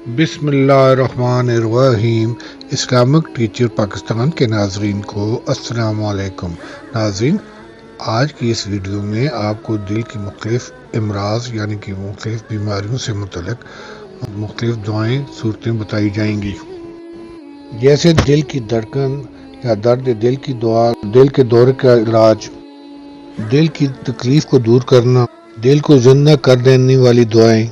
بسم اللہ الرحمن الرحیم۔ اسلامک ٹیچر پاکستان کے ناظرین کو السلام علیکم۔ ناظرین، آج کی اس ویڈیو میں آپ کو دل کی مختلف امراض یعنی کہ مختلف بیماریوں سے متعلق مختلف دعائیں صورتیں بتائی جائیں گی، جیسے دل کی دھڑکن یا درد دل کی دعا، دل کے دورے کا علاج، دل کی تکلیف کو دور کرنا، دل کو زندہ کر دینے والی دعائیں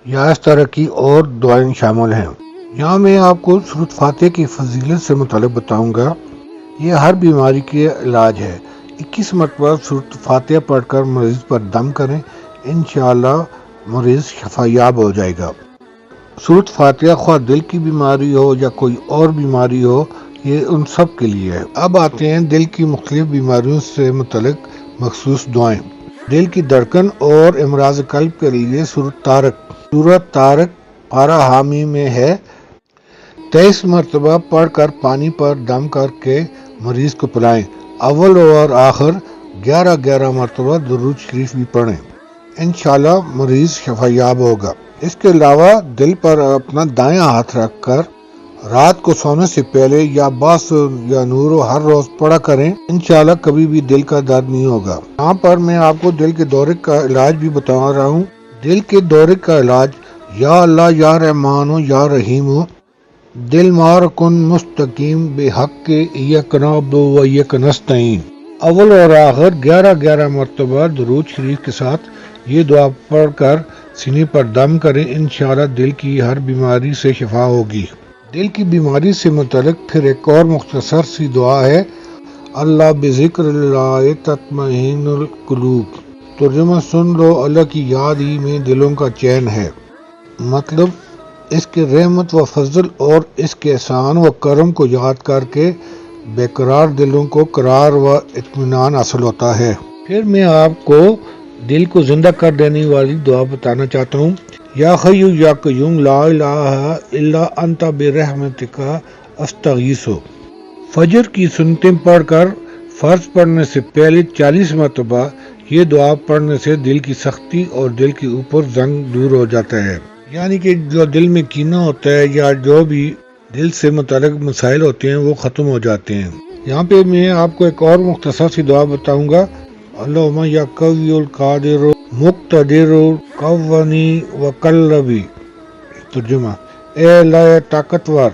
یا اس طرح کی اور دعائیں شامل ہیں۔ یہاں میں آپ کو سورۃ فاتحہ کی فضیلت سے متعلق بتاؤں گا۔ یہ ہر بیماری کے علاج ہے۔ 21 مرتبہ سورۃ فاتحہ پڑھ کر مریض پر دم کریں، انشاءاللہ مریض شفا یاب ہو جائے گا۔ سورۃ فاتحہ خواہ دل کی بیماری ہو یا کوئی اور بیماری ہو، یہ ان سب کے لیے ہے۔ اب آتے ہیں دل کی مختلف بیماریوں سے متعلق مخصوص دعائیں۔ دل کی دھڑکن اور امراض قلب کے لیے سورۃ طارق پارہ حامی میں ہے، 23 مرتبہ پڑھ کر پانی پر دم کر کے مریض کو پلائیں۔ اول اور آخر 11 مرتبہ درود شریف بھی پڑھیں، انشاءاللہ مریض شفا یاب ہوگا۔ اس کے علاوہ دل پر اپنا دائیں ہاتھ رکھ کر رات کو سونے سے پہلے یا باس یا نورو ہر روز پڑھا کریں، انشاءاللہ کبھی بھی دل کا درد نہیں ہوگا۔ یہاں پر میں آپ کو دل کے دورے کا علاج بھی بتا رہا ہوں۔ دل کے دورے کا علاج، یا اللہ یا رحمان یا رحیم، دل مار کن مستقیم بحق ایک نعبد و ایک نستعین۔ اول اور آخر 11 مرتبہ درود شریف کے ساتھ یہ دعا پڑھ کر سینے پر دم کریں، انشاءاللہ دل کی ہر بیماری سے شفا ہوگی۔ دل کی بیماری سے متعلق پھر ایک اور مختصر سی دعا ہے، اللہ بذکر اللہ تطمئن القلوب۔ ترجمہ سن لو، اللہ کی یاد ہی میں دلوں کا چین ہے۔ مطلب اس کے رحمت و فضل اور اس کے احسان و کرم کو یاد کر کے بے قرار دلوں کو قرار و اطمینان حاصل ہوتا ہے۔ پھر میں آپ کو دل کو زندہ کر دینے والی دعا بتانا چاہتا ہوں، یا حی یا قیوم لا الہ الا انت برحمتک استغیث۔ فجر کی سنتیں پڑھ کر فرض پڑھنے سے پہلے 40 مرتبہ یہ دعا پڑھنے سے دل کی سختی اور دل کے اوپر زنگ دور ہو جاتا ہے، یعنی کہ جو دل میں کینہ ہوتا ہے یا جو بھی دل سے متعلق مسائل ہوتے ہیں وہ ختم ہو جاتے ہیں۔ یہاں پہ میں آپ کو ایک اور مختصر سی دعا بتاؤں گا، اللہم یا قوی القادر مقتدر قونی وقلبی۔ ترجمہ، اے اللہ طاقتور،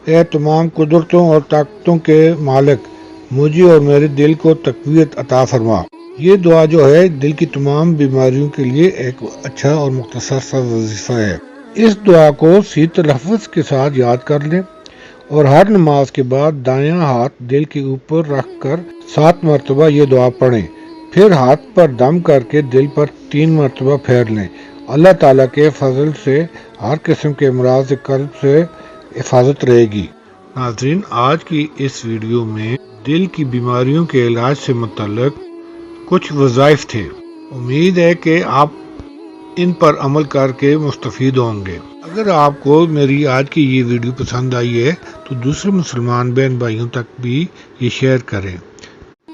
اے تمام قدرتوں اور طاقتوں کے مالک، مجھے اور میرے دل کو تقویت عطا فرما۔ یہ دعا جو ہے دل کی تمام بیماریوں کے لیے ایک اچھا اور مختصر سا وظیفہ ہے۔ اس دعا کو صحیح تلفظ کے ساتھ یاد کر لیں اور ہر نماز کے بعد دایاں ہاتھ دل کے اوپر رکھ کر 7 مرتبہ یہ دعا پڑھیں، پھر ہاتھ پر دم کر کے دل پر 3 مرتبہ پھیر لیں۔ اللہ تعالیٰ کے فضل سے ہر قسم کے امراض قلب سے حفاظت رہے گی۔ ناظرین، آج کی اس ویڈیو میں دل کی بیماریوں کے علاج سے متعلق کچھ وظائف تھے۔ امید ہے کہ آپ ان پر عمل کر کے مستفید ہوں گے۔ اگر آپ کو میری آج کی یہ ویڈیو پسند آئی ہے تو دوسرے مسلمان بہن بھائیوں تک بھی یہ شیئر کریں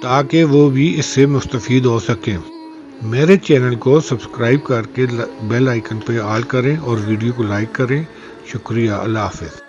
تاکہ وہ بھی اس سے مستفید ہو سکیں۔ میرے چینل کو سبسکرائب کر کے بیل آئیکن پہ آل کریں اور ویڈیو کو لائک کریں۔ شکریہ، اللہ حافظ۔